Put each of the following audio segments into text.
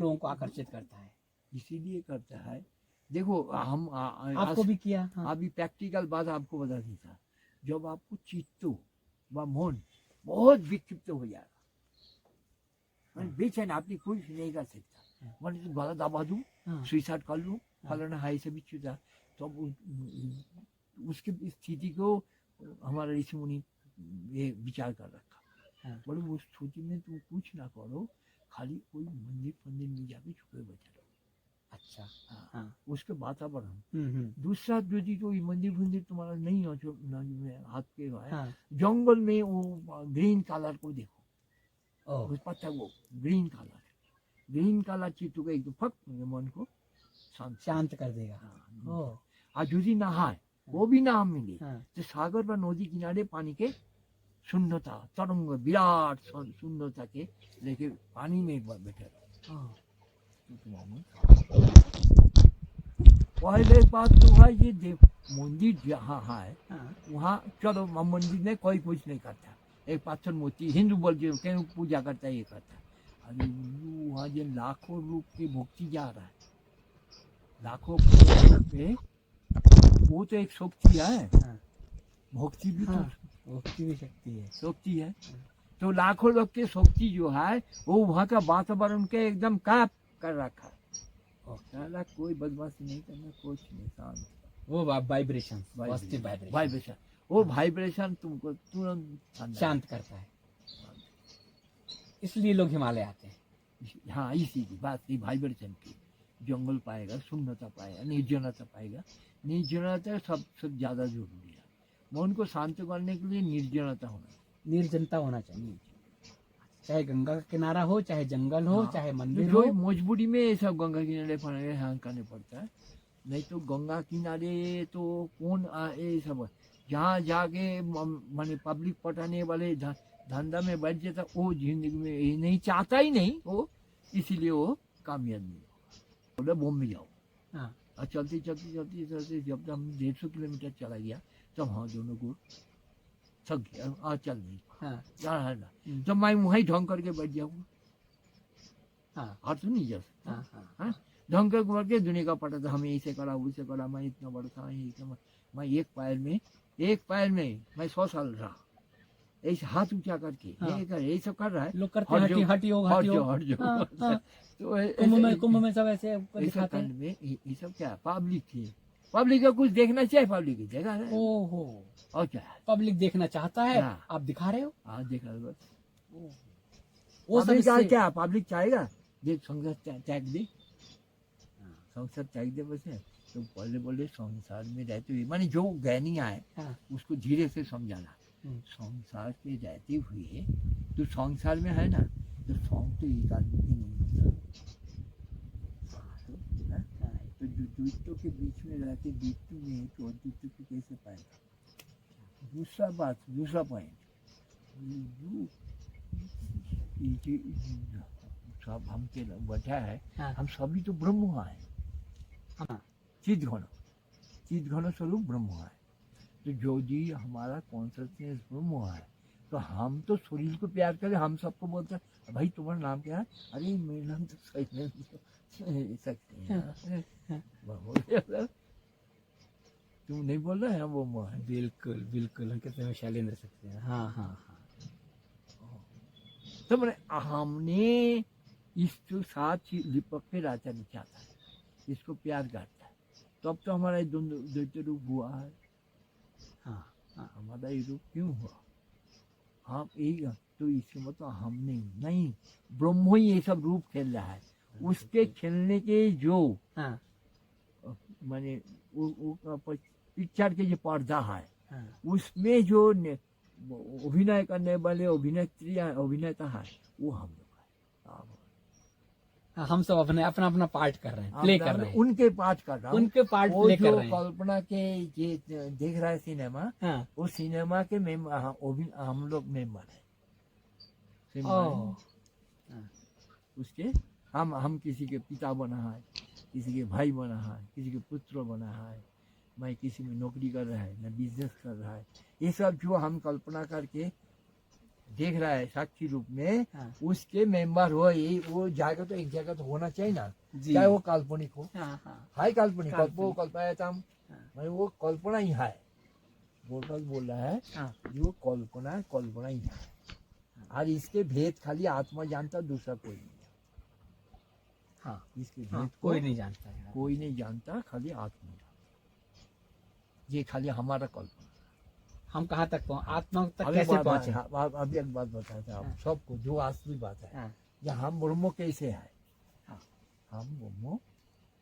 लोगों को आकर्षित करता है? इसीलिए करता है। देखो हम आपको भी किया? हाँ। अभी प्रैक्टिकल बात आपको बता देता, जब आपको चित्त व मन बहुत विक्षिप्त हो जाएगा, बेचैन, आपने कुछ नहीं कर सकता, मैंने तो गला दबा दूँ, सुइसाइड कर लूँ, फलाना हाई से भी छूटा, तो उसकी स्थिति को हमारा ऋषि मुनि ये विचार कर रखा, बोले उस स्थिति में तुम कुछ ना करो, खाली कोई मंदिर फंदिर में जाके छुपे बैठे रहो। अच्छा। हाँ, उसके वातावरण। दूसरा यदि तो मंदिर फंदिर तुम्हारा नहीं हो हाथ के है, जंगल में वो ग्रीन कलर को देखो, उस पत्ता वो ग्रीन कलर चित्त को एकदम फक मन को शांत कर देगा। और यदि नहाए वो भी ना मिले तो सागर व नदी किनारे पानी के शून्यता तरंग विराट शून्यता के लेके पानी में बैठे रहो। पहले बात तो है ये मंदिर जहाँ है वहाँ चलो मंदिर में कोई कुछ नहीं करता, एक पत्थर मूर्ति हिंदू बोल के क्यों पूजा करता है, ये करता है। अरे वहाँ जो लाखों रूप की भक्ति जा रहा है, लाखों पे वो तो एक शक्ति है, भक्ति भी तो भक्ति भी शक्ति है। तो लाखों लोग की शक्ति जो है वो वहाँ का वातावरण के एकदम काप कर रखा है। कोई बदमाशी नहीं करना, कुछ नहीं, शांत। वो वाइब्रेशन वो वाइब्रेशन तुमको तुरंत शांत करता है, इसलिए लोग हिमालय आते हैं। हाँ, इसी की बात थी, वाइब्रेशन की। जंगल पाएगा, शून्यता पाएगा, निर्जनता पाएगा। निर्जनता सबसे ज्यादा जरूरी है, मन को शांत करने के लिए निर्जनता होना चाहिए। चाहे गंगा का किनारा हो, चाहे जंगल हो, चाहे मंदिर हो, मजबूरी में ये सब गंगा किनारे करने पड़ता है, नहीं तो गंगा किनारे तो कौन ये सब जहाँ जाके माने पब्लिक पटाने वाले धंधा में बैठ जाता, वो जिंदगी में ये नहीं चाहता ही नहीं वो, इसीलिए वो कामयाब नहीं होगा। बोले बॉम्बे जाओ, और चलते जब हम 150 किलोमीटर चला गया तब हाँ दोनों को थक गया, चल नहीं है ना, जब मैं वहीं ढंग करके बैठ जाऊंगा, और तो नहीं जा सकता। ढंग करके दुनिया का पता था, हमें इसे करा उसे करा, मैं इतना बड़ा था, मैं एक पैर में मैं 100 साल रहा, ऐसे हाथ ऊंचा करके यही सब कर रहा है। लोग करते हैं हट जो कुंभ में सब ऐसे दिखाते हैं। ये सब क्या पब्लिक थी, पब्लिक को कुछ देखना चाहिए, पब्लिक की जगह है। ओहो, और क्या है, पब्लिक देखना चाहता है, आप दिखा रहे हो। हाँ, देखा बस। वो सब क्या पब्लिक चाहेगा, देख संसद त्याग दे, संसद त्याग दे बस है। तो बोले संसार में रहते हुए, माने जो ज्ञानी आए उसको धीरे से समझाना, संसार के रहते हुए तो संसार में है ना, तो सॉन्ग तो एक आदमी के नहीं होता, तो द्वित्व के बीच में रहते द्वित्व में तो अद्वित्व को कैसे पाएगा। दूसरा पॉइंट, सब हम के वजह है, हम सभी तो ब्रह्म है, चिद घन स्वरूप ब्रह्म है। तो जो जी हमारा कॉन्शियसनेस ब्रह्म है, तो हम तो शरीर को प्यार करें, हम सबको बोलते हैं भाई तुम्हारा नाम क्या है, अरे मेरा नाम तो सही नहीं सकते हैं, तुम नहीं बोल रहे हैं वो है। बिल्कुल हम कहते हैं शैलेंद्र सकते हैं। हाँ। तो मैंने हमने इसको साथ लिपक के राजा नहीं चाहता है, इसको प्यार करता है, तब तो हमारा द्वैत रूप हुआ है। हमारा ये रूप क्यों हुआ, हम एक तो इसके मतलब हम नहीं ब्रह्म ही ये सब रूप खेल रहा है, उसके खेलने के जो माने पिक्चर के जो पर्दा है, उसमें जो अभिनय करने वाले अभिनेता है वो हम लोग है। हम सब अपना पार्ट कर रहे हैं, प्ले कर रहे हैं, उनके पार्ट कर रहा हूँ, उनके पार्ट प्ले कर रहे हैं। कल्पना के ये देख रहा है सिनेमा, वो सिनेमा के हम लोग मेंबर है, उसके हम किसी के पिता बना है, किसी के भाई बना है, किसी के पुत्र बना है, मैं किसी में नौकरी कर रहा है, न बिजनेस कर रहा है, ये सब जो हम कल्पना करके देख रहा है साक्षी रूप में, हाँ। उसके मेंबर हो, ये वो जाएगा तो एक जगह तो होना चाहिए ना, जी। चाहे वो काल्पनिक हो। हाँ हाँ हाय काल्पनिक, काल्पनिक। कल्पो कल्पायतम, हाँ। वो कल्पना ही है। गोपाल बोल रहा है हाँ। जो कल्पना ही है, और इसके भेद खाली आत्मा जानता, दूसरा कोई नहीं। हाँ इसके भेद हाँ, को कोई नहीं जानता है। कोई नहीं जानता, खाली आत्मा जानता। ये खाली हमारा कल्पना। हम कहाँ तक आत्मा तक अभी कैसे पहुँचे? अभी एक बात बताते हैं आप हाँ। सबको, जो असली बात है। हाँ। या हम ब्रह्म कैसे है? हाँ। हम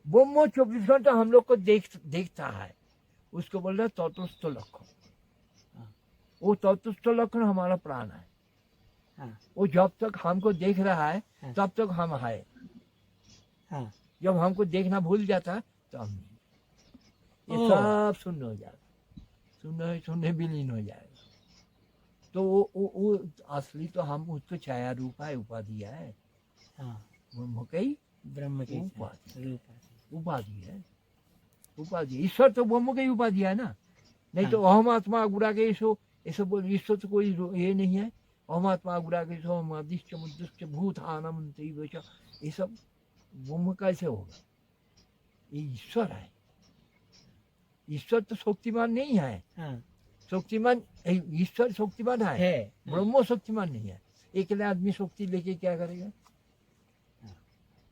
ब्रह्म 24 घंटा हम लोग को देखता है। उसको बोल रहे तत्वस्थ लक्षण। हाँ। वो तत्वस्थ लक्षण हमारा प्राण है। हाँ। वो जब तक हमको देख रहा है हाँ। तब तक हम है। हाँ। जब हमको देखना भूल जाता है तो हम नहीं। ये ओह। सब शून्य हो जाएगा, शून्य विलीन हो जाएगा। तो वो असली तो हम उसको छाया रूप है, उपाधि है। हाँ। ब्रह्म की ब्रह्म की उपाधि है, उपाधि। ईश्वर तो ब्रह्म की उपाधि है ना। नहीं तो अहम आत्मा गुड़ा के ऐसो बोल, ईश्वर तो कोई ये नहीं है। अहम आत्मा गुड़ा के सो भूत आनंद, ये सब ब्रह्म कैसे होगा? ये ईश्वर है। ईश्वर तो शक्तिमान नहीं है। हाँ। शक्तिमान ईश्वर शक्तिमान है, ब्रह्म शक्तिमान नहीं है। अकेला आदमी शक्ति लेके क्या करेगा?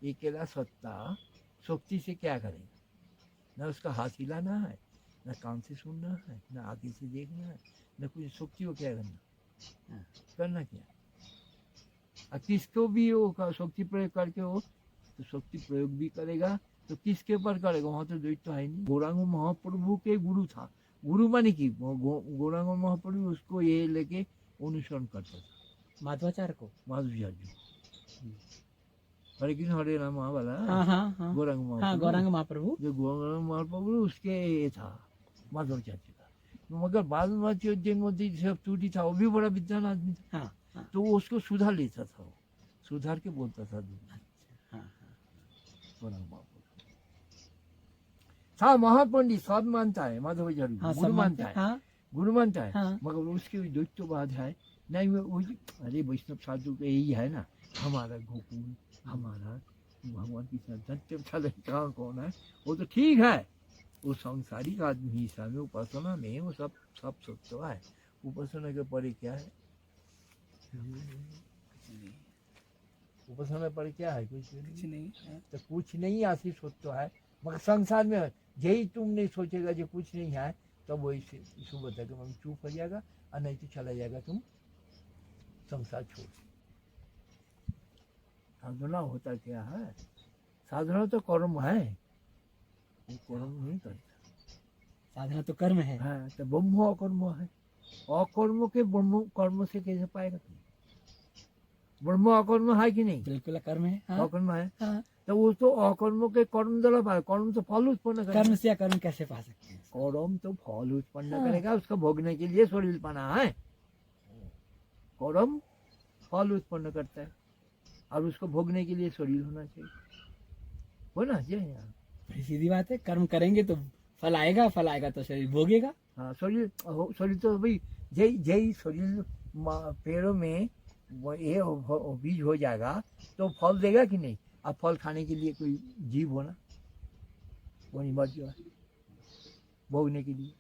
अकेला सत्ता शक्ति से क्या करेगा? ना उसका हाथ हिलाना है, ना कान से सुनना है, ना आगे से देखना है, ना कुछ। शक्ति को क्या करना? करना क्या? और किसको भी वो शक्ति प्रयोग करके हो तो शक्ति प्रयोग भी करेगा तो किसके ऊपर करेगा? वहाँ तो द्वैत तो है नहीं। गौरांग महाप्रभु के गुरु था। गुरु माने की गौरांग महाप्रभु उसको ये लेके अनुसरण करता था। माधवाचार्य को? माधवाचार्य जी। हरे कृष्ण हरे राम वाला। हाँ हाँ हाँ। गौरांग महाप्रभु। जो गौरांग महाप्रभु उसके ये था माधवाचार्य का। मगर माधवाचार्य सब टूटी था, वो भी बड़ा विद्वान आदमी था। हाँ। तो वो उसको सुधार लेता था, वो सुधार के बोलता था। था महापंडित, सब मानता है माधवाचार्य, गुरु मानता है, गुरु मानता है। मगर उसके द्वैतवाद है नहीं। वो अरे वैष्णव साधु का यही है ना, हमारा गोकुल, हमारा भगवान की सत्य कहाँ कौन है? वो तो ठीक है, वो सांसारिक आदमी हिसाब में उपासना में वो सब सत्य है। उपासना के परे क्या है? उपासना पर क्या है? कुछ नहीं। तो कुछ नहीं, आशीष सत्य है। मगर संसार में यही तुम नहीं सोचेगा जो कुछ नहीं है, तब वही सुबह तक हम चुप हो जाएगा, और नहीं तो चला जाएगा तुम संसार छोड़। साधना होता क्या है? साधना तो कर्म है, वो कर्म नहीं करता। साधना तो कर्म है। हाँ, तो ब्रह्म अकर्म है। अकर्म के ब्रह्म कर्म से कैसे पाएगा तुम? ब्रह्म अकर्म है कि नहीं? बिल्कुल कर्म है। अकर्म है। हाँ। तो वो तो अकर्म के कर्म द्वारा पाए। कर्म तो फल उत्पन्न करेगा। कर्म से कर्म कैसे पा सकते हैं? कर्म तो फल उत्पन्न करेगा, उसका भोगने के लिए शरीर पाना है। कर्म फल उत्पन्न करता है, और उसको भोगने के लिए शरीर होना चाहिए, होना चाहिए। सीधी बात है, कर्म करेंगे तो फल आएगा, फल आएगा तो शरीर भोगेगा। हाँ, शरीर तो भाई जय शरीर पेड़ों में ये बीज हो जाएगा तो फल देगा कि नहीं? अब फल खाने के लिए कोई जीव होना, वो अनिवार्य है भोगने के लिए।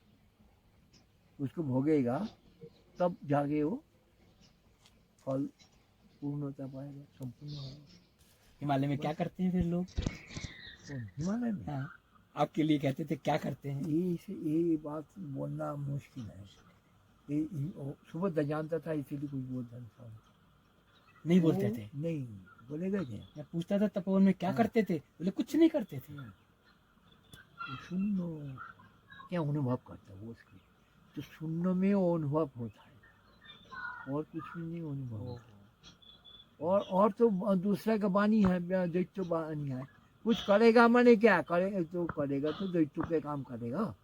उसको भोगेगा तब जाके वो फल पूर्णता पाएगा, संपूर्ण होगा। हिमालय में क्या करते हैं फिर लोग? हिमालय में हाँ, आपके लिए कहते थे क्या करते हैं? ये बात बोलना मुश्किल है। सुबह जानता था, इसीलिए कुछ बोलता नहीं बोलते थे। नहीं बोलेगा क्या? मैं पूछता था तपोवन में क्या करते थे, बोले कुछ नहीं करते थे। सुनो क्या अनुभव करता है वो, उसके तो सुनने में वो अनुभव होता है, और कुछ भी नहीं अनुभव। और तो दूसरा का वाणी है, दैत्य वाणी है। कुछ करेगा माने क्या करे? तो करेगा तो दैत्य के काम करेगा,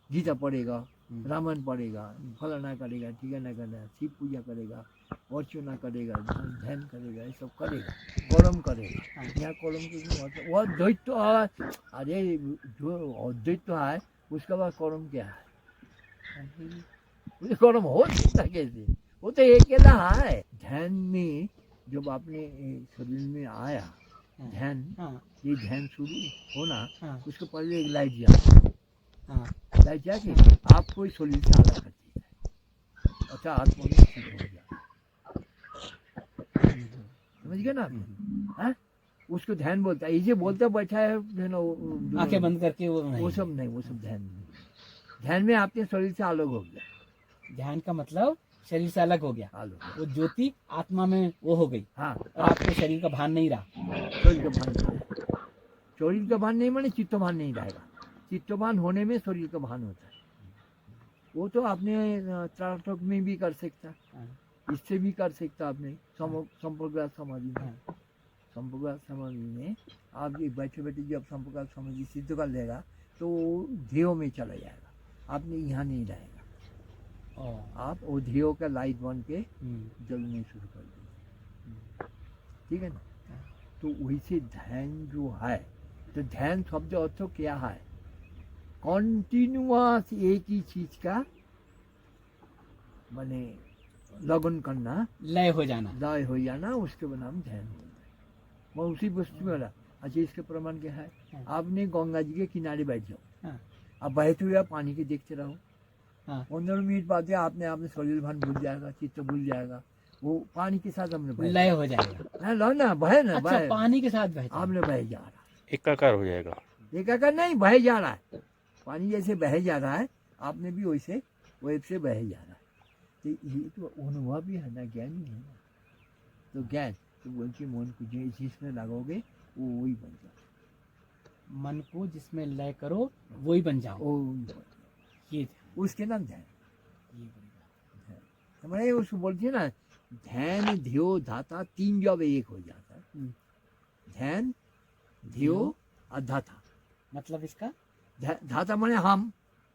गीता पढ़ेगा, रामायण पढ़ेगा, फलाना करेगा, ठिकाना करेगा, शिव पूजा करेगा, अर्चना करेगा, ध्यान करेगा, ये सब करेगा, कर्म करेगा। यहाँ कर्म के वो द्वैत। अरे जो अद्वैत है उसका बाद कर्म क्या है? कर्म हो सकता कैसे? वो तो अकेला है। ध्यान में जब आपने शरीर में आया ध्यान, हाँ ये ध्यान शुरू होना, हाँ उसके पहले एक लाइट जाती है। हाँ लाइट जाके आपको इस शरीर से अलग करती है। अच्छा आत्मा में स्थित हो जाए। समझ गए ना आपने? हाँ? उसको ध्यान बोलता है। ये बोलता बैठा है आंखें बंद करके वो वो नहीं। सब नहीं, वो सब ध्यान नहीं। ध्यान में आपके शरीर से अलग हो गया। ध्यान का मतलब शरीर से अलग हो गया, अलग हो वो ज्योति आत्मा में वो हो गई। गया। हाँ, और आपको शरीर का भान नहीं रहा। शरीर का भान नहीं रहेगा। शरीर का भान नहीं माने चित्त भान नहीं रहेगा। चित्त भान होने में शरीर का भान होता है। वो तो आपने त्राटक में भी कर सकता, हाँ, इससे भी कर सकता आपने संपर्क समाधि में। हाँ, संपर्क समाधि में आप ये बैठे बैठे जब संपर्क समाधि सिद्ध कर लेगा तो वो ध्येय में चला जाएगा। आपने यहाँ नहीं रहेगा। ओ, आप वो ध्येय का लाइट बन के हम्म, जलने शुरू कर देंगे। ठीक है ना? तो वैसे ध्यान जो है, तो ध्यान शब्द अर्थ क्या है? कॉन्टिन्यूअस एक ही चीज का माने लगन करना, लय हो जाना। लय हो जाना, उसके नाम ध्यान बोलते हैं। मैं उसी वस्तु में वाला। अच्छा इसके प्रमाण क्या है? हाँ। आपने गंगा जी के किनारे बैठ जाओ, हाँ, अब बहते हुए आप पानी के देखते रहो। हाँ, 15 मिनट बाद आपने शरीर भान भूल जाएगा, चित्त भूल जाएगा, वो पानी के साथ हमने बह लय हो जाएगा। ना, लो ना बहे ना, अच्छा बहे पानी के साथ बहता है। आपने बह जा रहा एकाकार हो जाएगा। है। एकाकार नहीं, बह जा रहा है। पानी जैसे बह जा रहा है, आपने भी वैसे बह जा रहा है। तो ये तो अनुभव भी है ना, ज्ञान ही है ना। तो ज्ञान तो बोलती मन को जिसमें लगोगे वो वही बन जाओ। मन को जिसमें लय करो वही बन जाओ। वो वही बन जाओ। ये उसके नाम ध्यान। ये बड़ी बात। ध्यान हमारे उसको बोलती है ना, ध्यान ध्यो धाता तीन जब एक हो जाता है। हम्म, ध्यान ध्यो और धाता। मतलब इसका धाता माने हम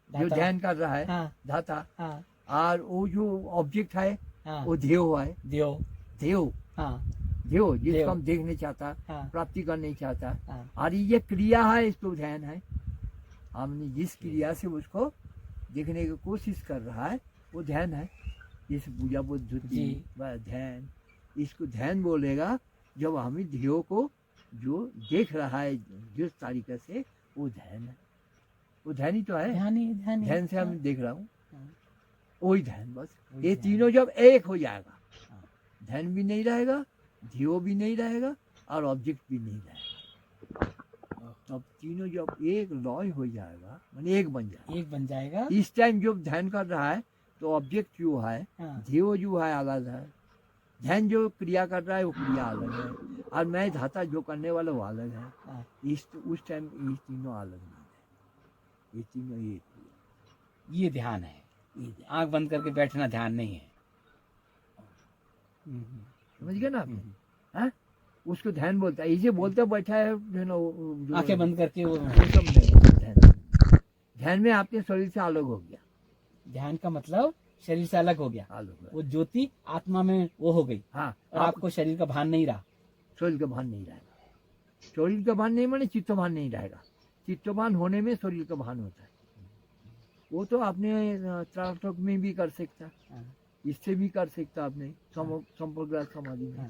जो धाता। ध्यान कर रहा है, हाँ धाता। हाँ और वो जो ऑब्जेक्ट है हाँ वो ध्येय है। दियो। ध्येय हाँ ध्येय जिसको ध्येय। हम देखने चाहता, हाँ प्राप्ति करने चाहता। हाँ और ये क्रिया है, इसको ध्यान है। हमने जिस क्रिया से उसको देखने की कोशिश कर रहा है वो ध्यान है। जैसे पूजा बुद्धि जी। व ध्यान, इसको ध्यान बोलेगा जब हमें ध्येय को जो देख रहा है जिस तरीके से, वो ध्यान है। वो ध्यान ही तो है। ध्यान ध्यान से हम हाँ, देख रहा हूँ, हाँ, वही ध्यान। बस वही ये ध्यान। तीनों जब एक हो जाएगा, हाँ। ध्यान भी नहीं रहेगा, ध्येय भी नहीं रहेगा और ऑब्जेक्ट भी नहीं रहेगा। तब तीनों जब एक लय हो जाएगा, माने एक बन जाएगा। एक बन जाएगा। इस टाइम जो ध्यान कर रहा है तो ऑब्जेक्ट जो है, हाँ ध्येय जो है अलग है, ध्यान जो क्रिया कर रहा है वो क्रिया अलग है, और मैं धाता जो करने वाला वो अलग है। हाँ उस टाइम ये तीनों अलग नहीं है, ये तीनों एक ही है। ये ध्यान है। ये ध्यान। आंख बंद करके बैठना ध्यान नहीं है। समझ गए ना आपने? हाँ? उसको ध्यान बोलता है। ये बोलता बैठा है आंखें बंद करके वो सब नहीं, ध्यान। ध्यान में आपके शरीर से अलग हो गया। ध्यान का मतलब शरीर से अलग हो गया, अलग हो गया। वो ज्योति आत्मा में वो हो गई। हाँ, और आपको शरीर का भान नहीं रहा। शरीर का भान नहीं रहेगा। शरीर का भान नहीं माने चित्त भान नहीं रहेगा। चित्त भान होने में शरीर का भान होता है। वो तो आपने त्राटक में भी कर सकता, हाँ, इससे भी कर सकता आपने संपर्क समाधि में। हाँ,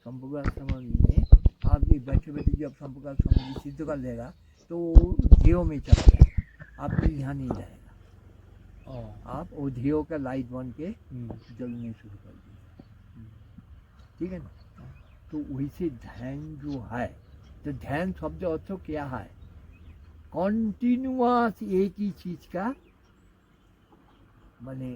संपर्क समाधि में आप ये बैठे बैठे जब संपर्क समाधि सिद्ध कर लेगा तो वो ध्येय में चला जाएगा। आपने यहाँ नहीं रहेगा। ओ, आप वो ध्येय का लाइट बन के हम्म, जलने शुरू कर देंगे। ठीक है ना? तो वैसे ध्यान जो है, तो ध्यान शब्द अर्थ क्या है? कॉन्टिन्यूअस एक ही चीज का माने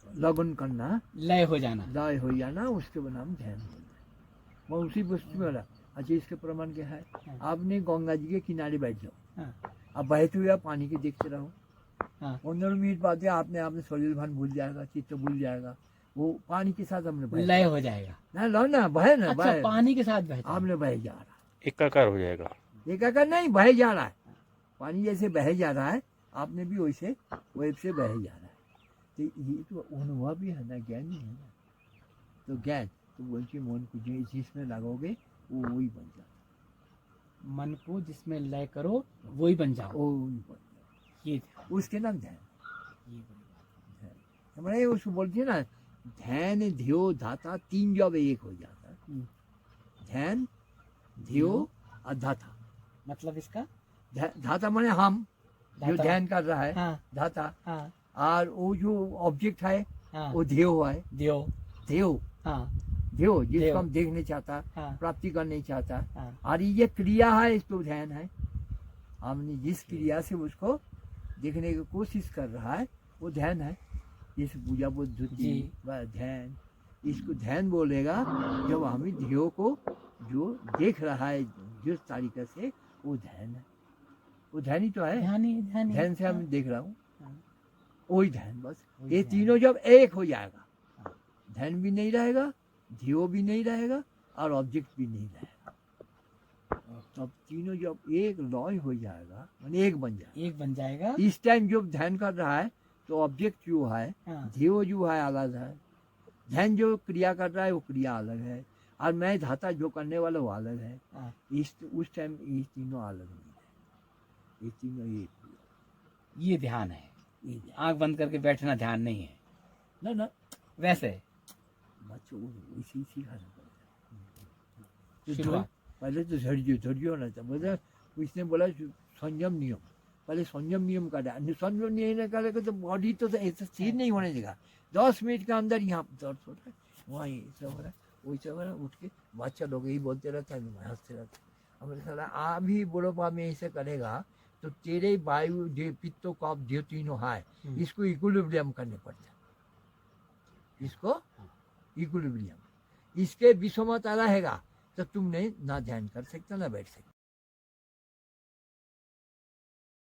लगन करना, लय हो जाना। लय हो जाना, उसके नाम ध्यान बोलते हैं। मैं उसी वस्तु में वाला। अच्छा इसके प्रमाण क्या है? हाँ। आपने गंगा जी के किनारे बैठ जाओ, हाँ अब बहते हुए आप पानी के देखते रहो। हाँ 15 मिनट बाद आपने शरीर भान भूल जाएगा, चित्त भूल जाएगा, वो पानी के साथ हमने बह लय हो जाएगा। ना, लो ना बहे ना, अच्छा बहे पानी के साथ बहता है। आपने बह जा रहा है। एकाकार हो जाएगा। एकाकार नहीं, बह जा रहा है। पानी जैसे बह जा रहा है, आपने भी वैसे बह जा रहा है। तो ये तो अनुभव भी है ना, ज्ञान ही है ना। तो ज्ञान तो बोलती मन को जिसमें लगोगे वो वही बन जाता। मन को जिसमें लय करो वही बन जाओ। वो वही बन जाता। ये ध्यान। उसके नाम ध्यान। ये बड़ी बात। हमारे उसको बोलती है ना, ध्यान ध्यो धाता 3 जब एक हो जाता है, हम्म, ध्यान ध्यो और धाता। मतलब इसका धाता माने हम जो धाता। ध्यान कर रहा है, हाँ धाता। हाँ और वो जो ऑब्जेक्ट है हाँ वो ध्येय है, देव। ध्येय हाँ ध्येय जिसको ध्येय। हम देखने चाहता, हाँ प्राप्ति करने चाहता। हाँ और ये क्रिया है, इसको ध्यान है। हमने जिस क्रिया से उसको देखने की कोशिश कर रहा है वो ध्यान है। जैसे पूजा बुद्धि जी। व ध्यान, इसको ध्यान बोलेगा जब हमें ध्येय को जो देख रहा है जिस तरीके से, वो ध्यान है। वो ध्यान ही तो है, ध्यान ही ध्यान ही। ध्यान से हम हाँ, देख रहा हूँ, हाँ, वही ध्यान। बस वही ये ध्यान। तीनों जब एक हो जाएगा, हाँ। ध्यान भी नहीं रहेगा, ध्येय भी नहीं रहेगा, और ऑब्जेक्ट भी नहीं रहेगा। तब तीनों जब एक लॉय हो जाएगा, माने एक बन जाएगा। एक बन जाएगा। इस टाइम जो ध्यान कर रहा है तो ऑब्जेक्ट जो है, हाँ ध्येय जो है अलग है, ध्यान जो क्रिया कर रहा है वो क्रिया अलग है, और मैं धाता जो करने वाला वो अलग है। हाँ इस उस टाइम ये तीनों अलग नहीं है, ये तीनों एक ही है। ये ध्यान है। ये ध्यान। आंख बंद करके बैठना ध्यान नहीं है ना ना, वैसे। बच्चों को इसी सीखा शुरुआत। पहले तो धैर्य होना था। बोला उसने बोला संयम नियम, पहले संयम नियम का संयम नियम नहीं करेगा तो बॉडी तो ऐसा स्थिर नहीं होने देगा। 10 मिनट के अंदर यहाँ दर्द हो रहा है, वहाँ ये सब हो रहा है, वैसे हो रहा है। उठ के बच्चा लोग यही बोलते रहता है, मैं हंसते रहता हूँ। हमारे साला अभी बुढ़ोपा में ऐसे करेगा तो तेरे वायु जो पित्तो कफ जो तीनों है, इसको इक्विलिब्रियम करने पड़ता है, इसको इक्विलिब्रियम। इसके विषमता रहेगा तो तुम नहीं ना ध्यान कर सकते ना बैठ सकते।